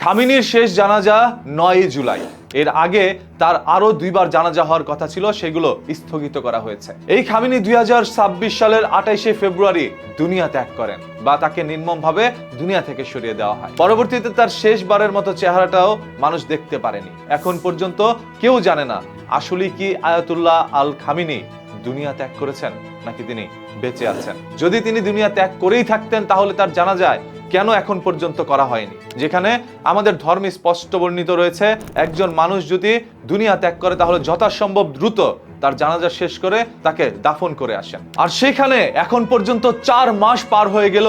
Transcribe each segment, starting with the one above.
খামেনির শেষ জানাজা 9 জুলাই। এর আগে তার আরো 2বার জানাজা হওয়ার কথা ছিল, সেগুলো স্থগিত করা হয়েছে। এই খামেনি 2026 সালের 28শে ফেব্রুয়ারি দুনিয়া ত্যাগ করেন, বা তাকে নির্মমভাবে দুনিয়া থেকে সরিয়ে দেওয়া হয়। পরবর্তীতে তার শেষবারের মতো চেহারাটাও মানুষ দেখতে পারেনি। এখন পর্যন্ত কেউ জানে না আসলে কি আয়াতুল্লাহ আল খামেনি দুনিয়া ত্যাগ করেছেন নাকি তিনি বেঁচে আছেন। যদি তিনি দুনিয়া ত্যাগ করেই থাকতেন তাহলে তার জানাজায় কেন এখন পর্যন্ত করা হয়নি, যেখানে আমাদের ধর্মে স্পষ্ট বর্ণিত রয়েছে একজন মানুষ যদি দুনিয়া ত্যাগ করে তাহলে যথাসম্ভব দ্রুত তার জানাজা শেষ করে তাকে দাফন করে আসেন। আর সেখানে এখন পর্যন্ত 4 মাস পার হয়ে গেল,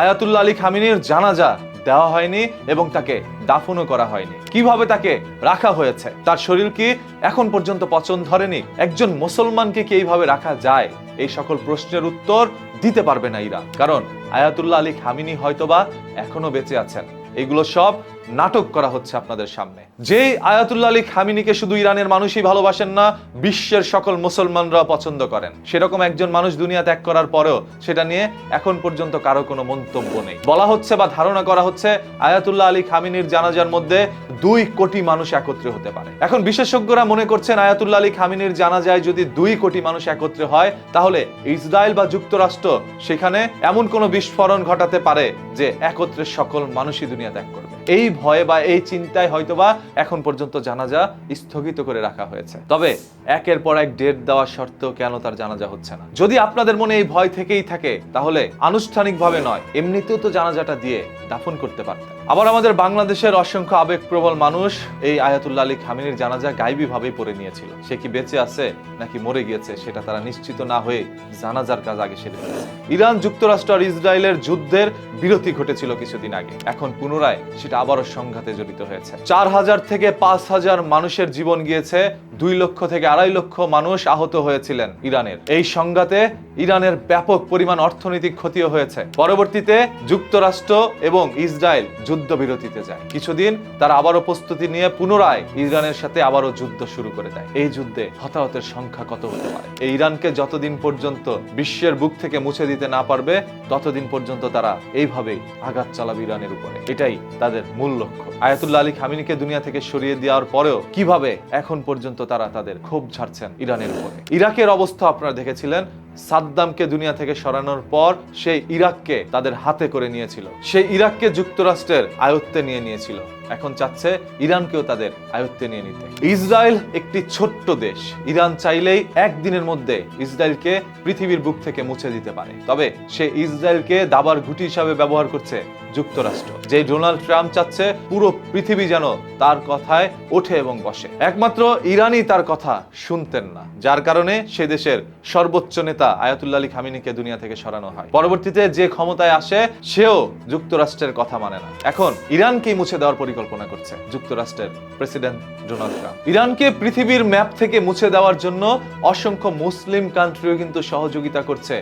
আয়াতুল্লাহ আলী খামেনির জানাজা দেওয়া হয়নি এবং তাকে দাফনও করা হয়নি। কিভাবে তাকে রাখা হয়েছে? তার শরীর কি এখন পর্যন্ত পচন ধরেনি? একজন মুসলমানকে কি এইভাবে রাখা যায়? এই সকল প্রশ্নের উত্তর দিতে পারবে না ইরান, কারণ আয়াতুল্লাহ আলী খামেনি হয়তোবা এখনো বেঁচে আছেন। এগুলো সব নাটক করা হচ্ছে আপনাদের সামনে। যে আয়াতুল্লাহ আলী খামেনিকে শুধু ইরানের মানুষই ভালোবাসেন না, বিশ্বের সকল মুসলমানরা পছন্দ করেন, সেরকম একজন মানুষ দুনিয়া ত্যাগ করার পরেও সেটা নিয়ে এখন পর্যন্ত কারো কোনো মন্তব্য নেই। বলা হচ্ছে বা ধারণা করা হচ্ছে আয়াতুল্লাহ আলী খামেনির জানাজার মধ্যে 2 কোটি মানুষ একত্রে হতে পারে। এখন বিশেষজ্ঞরা মনে করছেন আয়াতুল্লাহ আলী খামেনির জানাজায় যদি 2 কোটি মানুষ একত্রে হয়, তাহলে ইসরায়েল বা যুক্তরাষ্ট্র সেখানে এমন কোনো বিস্ফোরণ ঘটাতে পারে যে একত্রে সকল মানুষই দুনিয়া ত্যাগ করবে। এই ভয়ে বা এই চিন্তায় হয়তোবা এখন পর্যন্ত জানাজা স্থগিত করে রাখা হয়েছে। তবে একের পর এক ডেট দেওয়া সত্ত্বেও কেন তার জানাজা হচ্ছে না? যদি আপনাদের মনে এই ভয় থেকেই থাকে তাহলে আনুষ্ঠানিকভাবে নয়, এমনিতেও তো জানাজাটা দিয়ে দাফন করতে পারতেন। আবার আমাদের বাংলাদেশের অসংখ্য আবেগপ্রবল মানুষ এই আয়াতুল্লাহ আলী খামেনির জানাজা গায়বী ভাবেই পড়ে নিয়েছিল। সে কি বেঁচে আছে নাকি মরে গিয়েছে সেটা তারা নিশ্চিত না হয়ে জানাজার কাজ আগে সেরে ফেলেছে। ইরান যুক্তরাষ্ট্র আর ইসরায়েলের যুদ্ধের বিরতি ঘটেছিল কিছুদিন আগে, এখন পুনরায় সেটা আবারও সংঘাতে জড়িত হয়েছে। 4000 থেকে 5000 মানুষের জীবন গিয়েছে, 2 লক্ষ থেকে 2.5 লক্ষ মানুষ আহত হয়েছিলেন ইরানের এই সংঘাতে। ইরানের ব্যাপক পরিমাণ অর্থনৈতিক ক্ষতিও হয়েছে। পরবর্তীতে যুক্তরাষ্ট্র এবং ইসরায়েল যুদ্ধবিরতিতে যায়। কিছুদিন তারা আবারও প্রস্তুতি নিয়ে পুনরায় ইরানের সাথে আবারও যুদ্ধ শুরু করে দেয়। এই যুদ্ধে হতাহতের সংখ্যা কত হতে পারে? এই ইরানকে যতদিন পর্যন্ত বিশ্বের বুক থেকে মুছে দিতে না পারবে ততদিন পর্যন্ত তারা এইভাবেই আঘাত চালাবে ইরানের উপরে। এটাই তাদের মূল লক্ষ্য। আয়াতুল্লাহ আলী খামেনিকে দুনিয়া থেকে সরিয়ে দেওয়ার পরেও কিভাবে এখন পর্যন্ত তারা তাদের ক্ষোভ ঝাড়ছেন ইরানের উপরে। ইরাকের অবস্থা আপনারা দেখেছিলেন, সাদ্দামকে দুনিয়া থেকে সরানোর পর সেই ইরাককে তাদের হাতে করে নিয়েছিল, সেই ইরাককে যুক্তরাষ্ট্রের আয়ত্তে নিয়ে নিয়েছিল। এখন চাচ্ছে ইরানকেও তাদের আয়ত্তে নিয়ে নিতে। ইসরায়েল একটি ছোট্ট দেশ, ইরান চাইলেই একদিনের মধ্যে ইসরায়েলকে পৃথিবীর বুক থেকে মুছে দিতে পারে। তবে সে ইসরায়েলকে দাবার ঘুঁটি হিসাবে ব্যবহার করছে যুক্তরাষ্ট্র। যে ডোনাল্ড ট্রাম্প চাচ্ছে পুরো পৃথিবী যেন তার কথায় ওঠে এবং বসে। একমাত্র ইরানই তার কথা শুনতেন না, যার কারণে সে দেশের সর্বোচ্চ নেতা আয়াতুল্লাহ আলী খামেনিকে দুনিয়া থেকে সরানো হয়। পরবর্তীতে যে ক্ষমতায় আসে সেও যুক্তরাষ্ট্রের কথা মানে না। এখন ইরানকেই মুছে দেওয়ার পরিকল্পনা করছে যুক্তরাষ্ট্রের প্রেসিডেন্ট ডোনাল্ড ট্রাম্প। ইরানকে পৃথিবীর ম্যাপ থেকে মুছে দেওয়ার জন্য অসংখ্য মুসলিম কান্ট্রিও কিন্তু সহযোগিতা করছে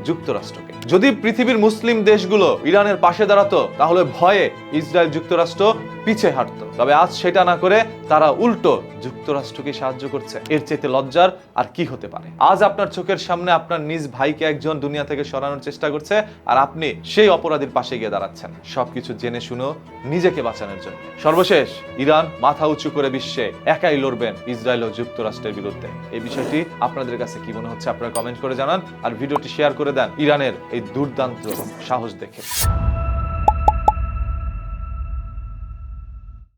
যুক্তরাষ্ট্রকে। যদি পৃথিবীর মুসলিম দেশগুলো ইরানের পাশে দাঁড়াতো তাহলে ভয়ে ইসরায়েল যুক্তরাষ্ট্র পিছিয়ে হাঁটতো। তবে আজ সেটা না করে তারা উল্টো যুক্তরাষ্ট্রকে সাহায্য করছে। এর চেয়ে লজ্জার আর কি হতে পারে? আজ আপনার চোখের সামনে আপনার নিজ ভাইকে একজন দুনিয়া থেকে সরানোর চেষ্টা করছে আর আপনি সেই অপরাধীর পাশে গিয়ে দাঁড়াচ্ছেন, সবকিছু জেনে শুনেও নিজেকে বাঁচানোর জন্য। সর্বশেষ ইরান মাথা উঁচু করে বিশ্বে একাই লড়বেন ইসরায়েল ও যুক্তরাষ্ট্রের বিরুদ্ধে। এই বিষয়টি আপনাদের কাছে কি মনে হচ্ছে আপনারা কমেন্ট করে জানান, আর ভিডিওটি শেয়ার করে দেন ইরানের এই দুর্দান্ত সাহস দেখে।